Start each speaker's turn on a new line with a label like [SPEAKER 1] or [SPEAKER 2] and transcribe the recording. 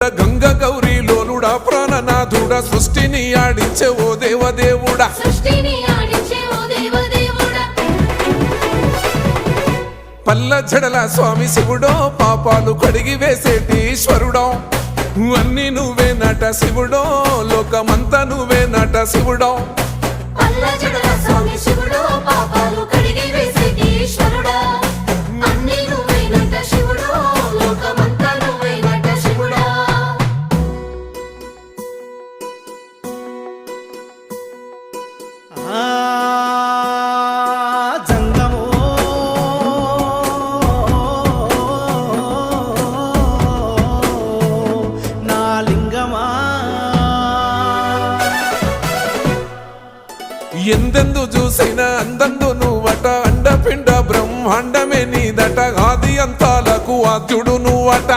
[SPEAKER 1] గంగ గౌరీ లోలుడా ప్రాణనాథుడా సృష్టిని ఆడించే ఓ దేవదేవుడా పల్ల జడల స్వామి శివుడో పాపాలు కడిగి వేసేటి ఈశ్వరుడో అన్ని నువ్వే నట శివుడో లోకమంతా నువ్వే నట శివుడో ఎందెందు చూసిన అందందు నువ్వట అండపిండ బ్రహ్మాండమే నీదట ఆది అంతాలకు ఆద్యుడు నువ్వట